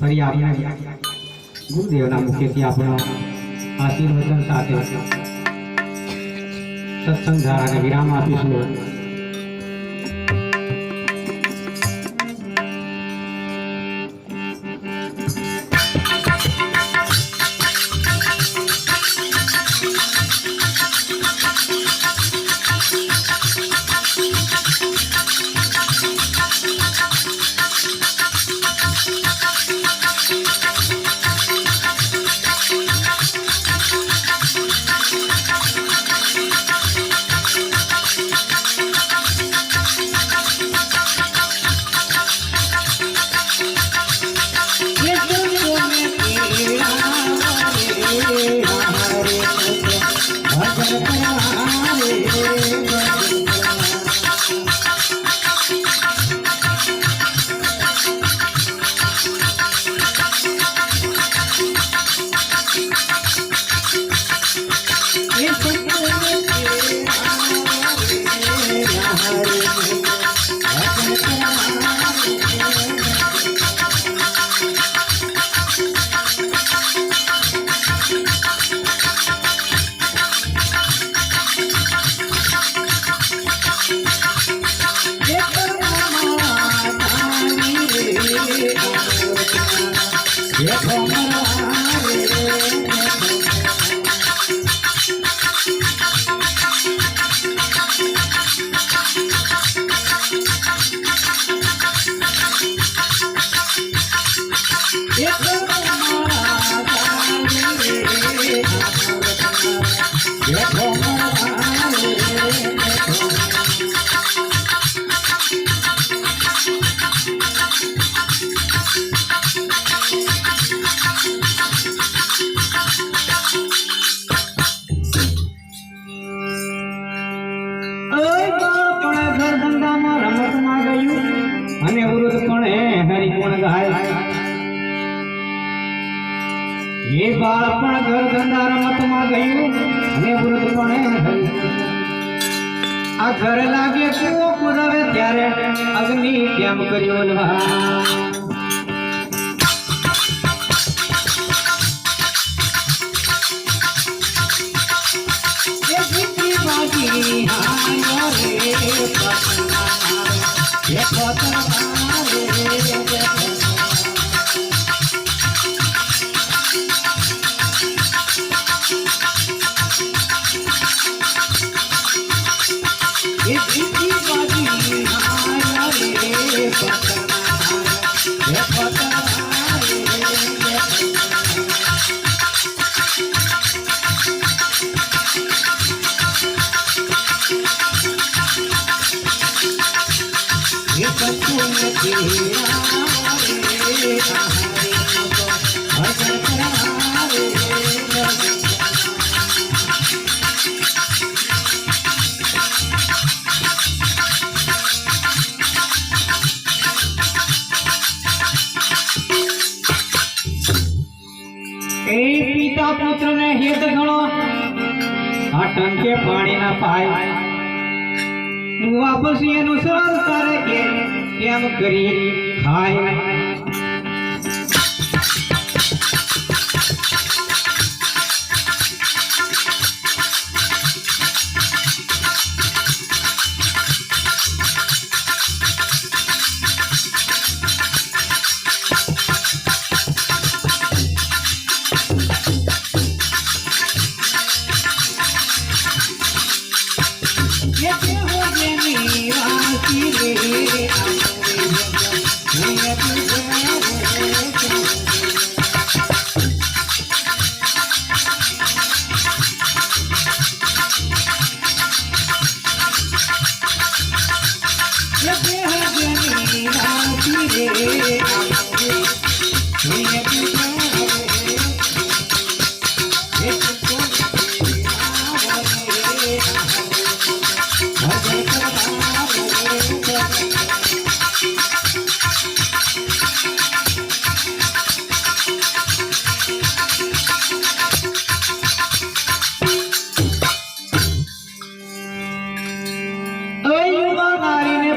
ફરી આપણે ગુરુદેવના મુખેથી આપણો આશીર્વચન સાથે સત્સંગ ધારાને વિરામ આપીશું. અને વૃદ્ધ પણ હરિ ગુણ ગાય. એ બાળપણ ઘર ધંધા રમતમાં ગયું અને વૃદ્ધ પણ હરિ. આ ઘર લાગે કુવો કુદવે ત્યારે અગ્નિ કેમ કર્યો લવા. પિતા પુત્ર ને હેત ગણો આ ટંકે પાણી ના પાય. વાપસ એનું સરળ કરે કે કેમ કરી ખાય.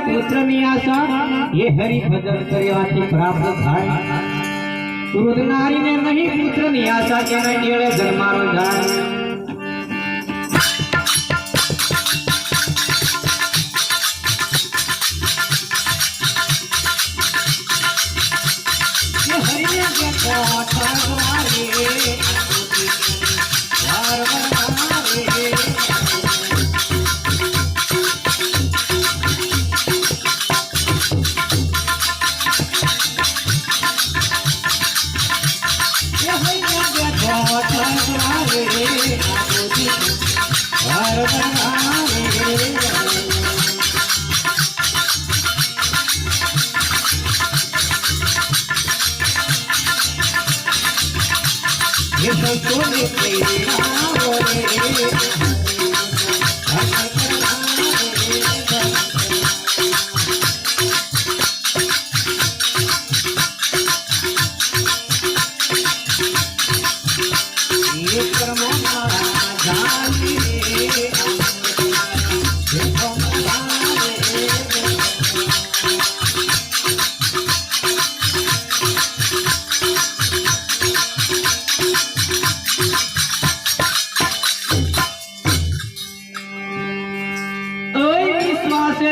પુત્રની આશા એ હરિ ભજન કર્યાથી પ્રાપ્ત થાય. વૃદ્ધ નારીને નહીં પુત્રની આશા ક્યારે ટેળે જન્મારો જાય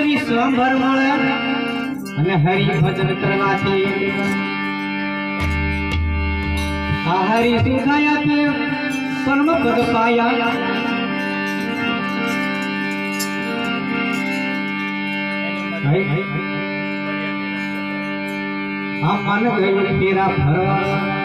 વિશ્વભર મળે અને હરિ ભજન કરવાથી આ હરિ સુધાયા કે પરમ પદ પાયા આ મન ગયું ફેરા ફરવા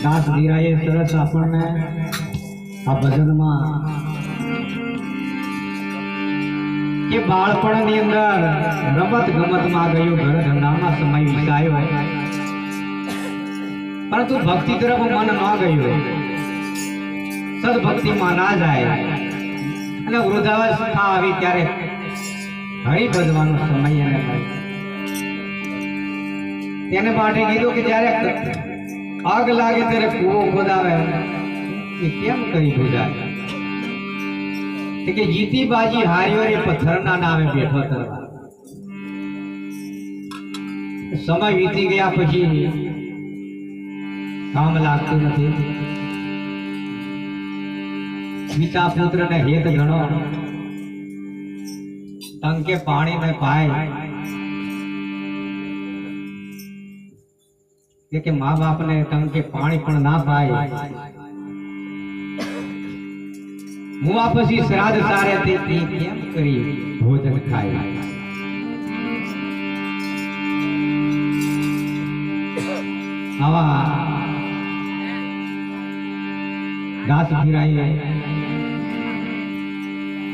દાસ ધીરાએ સરસ આપણને આ ભજનમાં કે બાળપણની અંદર રમત ગમતમાં ગયું ઘર ધંધામાં સમય વિતાયો પરંતુ ભક્તિ તરફ મન ન ગયું સદભક્તિમાં ના જાય અને વૃદ્ધાવસ્થા આવી ત્યારે હરિ ભજવાનો સમય એને મળ્યો તેને માટે કીધું કે જ્યારે આગ લાગે ત્યારે કૂવો ખોદાવે એ કેમ કરી બુજાય કે જીતી બાજી હાર્યો રે પથ્થરના નામે બેઠો તરવા સમય વીતી ગયા પછી કામ લાગતું નથી પિતા પુત્રને હેત ગણો ટંકે પાણી ને પાય કે મા બાપ ને ટંકે પાણી પણ ના પાય હું પછી શ્રાદ્ધ સારે તે કેમ કરી ભોજન ખાય આવા દાસ ફિરાય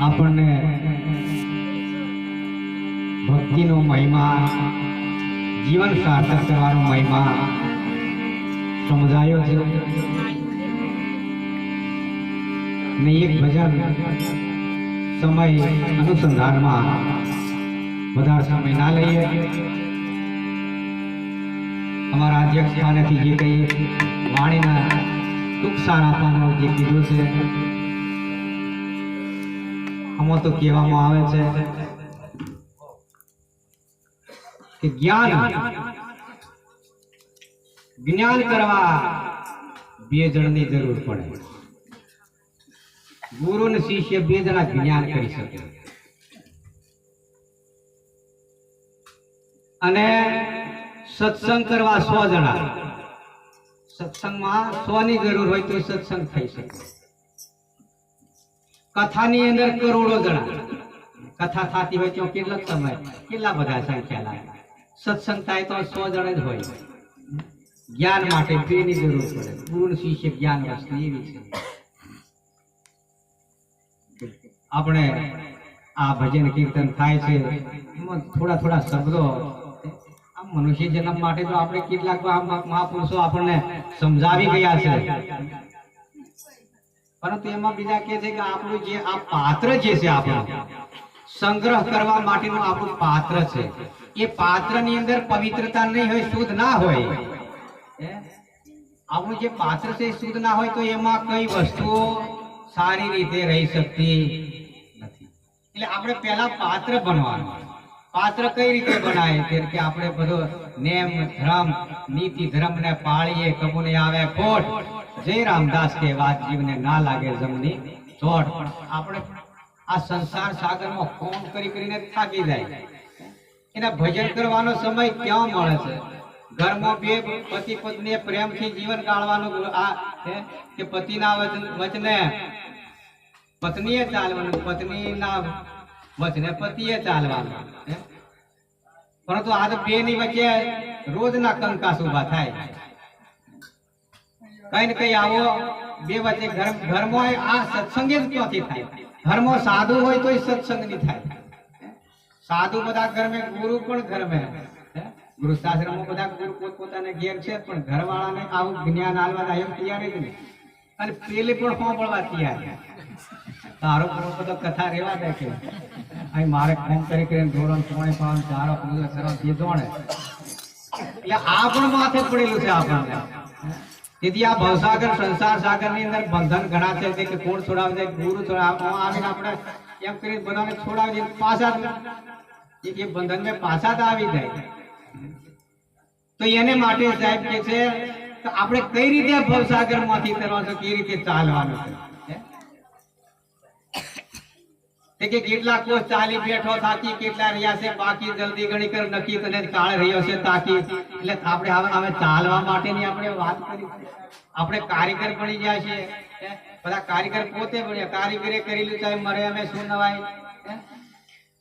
આપણને ભક્તિનો મહિમા જીવન સાર્થક કરવાનો મહિમા સમજાયો છે ને એક ભજન સમય અનુસંધાનમાં વધારે સમય ના લઈએ અમારા અધ્યક્ષ સ્થાનેથી જે કંઈ વાણીના ટૂંક સાર આપવાનો જે કીધું છે આમાં તો કહેવામાં આવે છે કે જ્ઞાન કરવા બે જણની જરૂર પડે ગુરુ અને શિષ્ય બે જણા જ્ઞાન કરી શકે અને સત્સંગ કરવા 100 જણા સત્સંગમાં 100 ની જરૂર હોય તો સત્સંગ થઈ શકે કથાની અંદર કરોડો જણા કથા થતી હોય તો કેટલા સમય કેટલા બધા સંખ્યા લાગે સત્સંગ થાય તો 100 જણ જ હોય જ્ઞાન માટે બેની જરૂર પડે ગુરુ શિષ્ય જ્ઞાન વસ્તુ એવી છે આપણે આ ભજન કીર્તન થાય છે એમાં થોડા થોડા શબ્દો મનુષ્ય જન્મ માટે તો આપણે કેટલાક મહાપુરુષો આપણને સમજાવી ગયા છે પરંતુ એમાં બીજા કહે છે કે આપણું જે આ પાત્ર જે છે આપણું સંગ્રહ કરવા માટેનું આપણું પાત્ર છે એ પાત્રની અંદર પવિત્રતા નહીં હોય શુદ્ધ ના હોય આપણું જે પાત્ર છે શુદ્ધ ના હોય તો એમાં કઈ વસ્તુઓ સારી રીતે રહી શકતી નથી એટલે આપણે પહેલા પાત્ર બનવાનું પાત્ર કઈ રીતે બનાય કે આપણે બધો નેમ ધર્મ નીતિ ધર્મ ને પાળીએ કબૂને આવે ખોટ જય રામદાસ કે વાત જીવને ના લાગે જમની ચોટ આપણે આ સંસાર સાગરમાં કોમ કરી કરીને થાકી જાય એના ભજન કરવાનો સમય ક્યાં મળે છે ઘરમાં બે પતિ પત્ની પ્રેમથી જીવન ગાળવાનું આ કે પતિના વચને પત્નીએ ચાલવાનું પત્નીના વચને પતિએ ચાલવાનું પરંતુ આ તો બે ની વચ્ચે રોજના કંકાસ ઉભા થાય કઈ ને કઈ આવો બે વચ્ચે ઘરમાં આ સત્સંગ જ ક્યાંથી થાય ઘરમાં સાધુ હોય તો સત્સંગ નહીં થાય સાધુ બધા ઘર મેં ગુરુ પણ ઘર મેં ગુરુ શાસ્ત્રમાં બધા ગુરુ પોતપોતાને ઘેર છે પણ ઘરવાળાને આવું જ્ઞાન આલવાના એમ તૈયાર જ નહીં અને પેલી પણ સાંભળવા તૈયાર તારો બધો કથા રેવા દે કે અહીં મારે ફોન કરીને ધોરણ 3 ચારો પૂજા કરવા દીધો ને એટલે આ પણ માથે પડેલું છે આપણને તેથી આ ભવસાગર સંસાર સાગર ની અંદર બંધન ઘણા છે કે કોણ છોડાવી જાય ગુરુ આવીને આપણે એમ કરીને બધાને છોડાવી દે પાછા એ બંધન મેં પાછા જ આવી જાય તો એને માટે સાહેબ કે છે તો આપણે કઈ રીતે ભવસાગર માંથી તરવાનું કઈ રીતે ચાલવાનું છે કે કેટલા કોષ ચાલી બેઠો થાકી કેટલા રહ્યા છે બાકી જલ્દી ગણી કર નક્કી તને કાળ રહ્યો છે તાકી એટલે આપણે હવે ચાલવા માટેની આપણે વાત કરી આપણે કારીગર બની ગયા છે બધા કારીગર પોતે બન્યા કારીગરે કરેલું ચાહે મરે અમે શું નવાય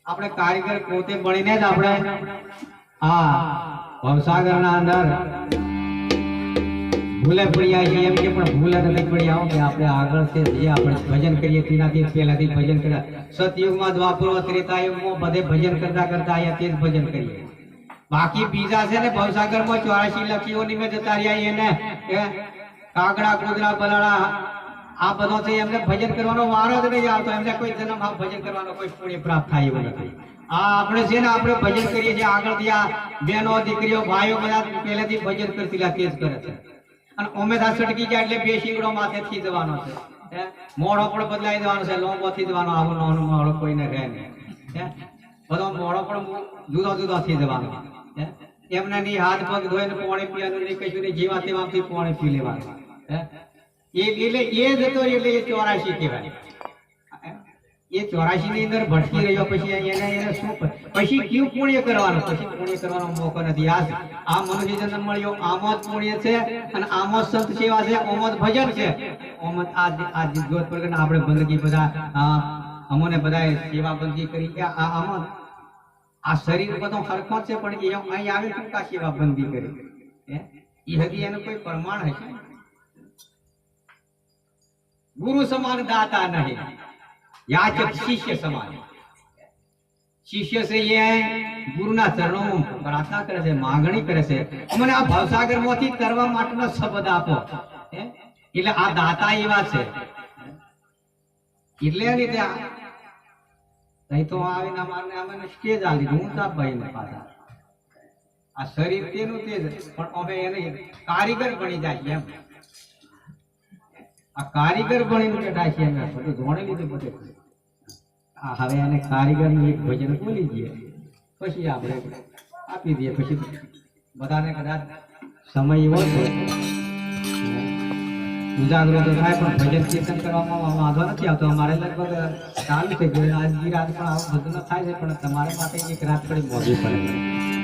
આપણે કારીગર પોતે બનીને જ આપણે આ ભવસાગરના અંદર ભૂલે પડ્યા છે એમ કે પણ ભૂલે નથી પડ્યા કે આપણે આગળ છે જે આપણે ભજન કરીએ તેનાથી પહેલાથી ભજન કર્યા સતયુગમાં દ્વાપર ત્રેતાયુગમાં બધે ભજન કરતા કરતા આયા તે જ ભજન કરીએ બાકી બીજા છે ને ભવસાગરમાં 84 લખીઓની મેં જતા રહ્યા એને કાગડા કુદરા બલાડા આ બધો છે એમને ભજન કરવાનો વારો જ નહીં આવતો એમને કોઈ જન્મ ભજન કરવાનો કોઈ પુણ્ય પ્રાપ્ત થાય એવું નથી આ આપણે છે ને આપણે ભજન કરીએ છીએ આગળથી આ બહેનો દીકરીઓ ભાઈઓ બધા પહેલેથી ભજન કરતી તે જ કરે છે અને ઓમેદા સટકી જાય એટલે બે શીંગડો માથે થી જવાનો છે મોઢો પણ બદલાઈ જવાનો છે લોંગો થી જવાનો આવો નાનો મોઢો કોઈને રહે નહીં બધો મોઢો પણ જુદો જુદો થી જવાનો એમને ની હાથ પગ ધોઈને પાણી પીવાનું નહીં કશું નહીં જેવા તેવાથી પાણી પી લેવાનું એટલે એ જતો એટલે એ 84 કહેવાય એ 84 ની અંદર ભટકી રહ્યો પછી એને શું પછી ક્યું પુણ્ય કરવાનું પછી પુણ્ય કરવાનો મોકો નથી આ મનુષ્ય જન્મ મળ્યો આમાં જ પુણ્ય છે અને આમાં સંત સેવા છે આમાં જ ભજન છે આમાં આ જોત પ્રગટ આપણે બંદગી બધા અમોને બધાએ સેવા બંદગી કરી કે આમાં આ શરીર બધો હરખો છે પણ એ અહીં આવી શું કા સેવા બંદી કરી એ હજી એનું કોઈ પ્રમાણ હશે ગુરુ સમાન દાતા નહીં याचक शिष्य समान शिष्य से ये गुरुना चरणों में प्रार्थना करे છે માંગણી કરે છે મને આ ભવસાગર માંથી કરવા માટેનો શબ્દ આપો એટલે આ દાતા એવા છે એટલે રીતે નહીં તો આવીને અમને સ્ટેજ આલી હું તા ભાઈ ને પાછા આ શરીર તેનું તેજ પણ અમે એને કારીગર બની જાય એમ આ કારીગર બનીને બેઠા છે અમે બધું જોડે લીધું બધે હવે એને કારીગર નું એક ભજન બોલી દઈએ પછી આપણે આપી દઈએ પછી બધાને કદાચ સમય એવો ઉજાગરો તો થાય પણ ભજન કીર્તન કરવામાં વાંધો નથી આવતો અમારે લગભગ ચાલુ છે આજની રાત પણ આવું બધું થાય છે પણ તમારા માટે એક રાત થોડી મોડી પડે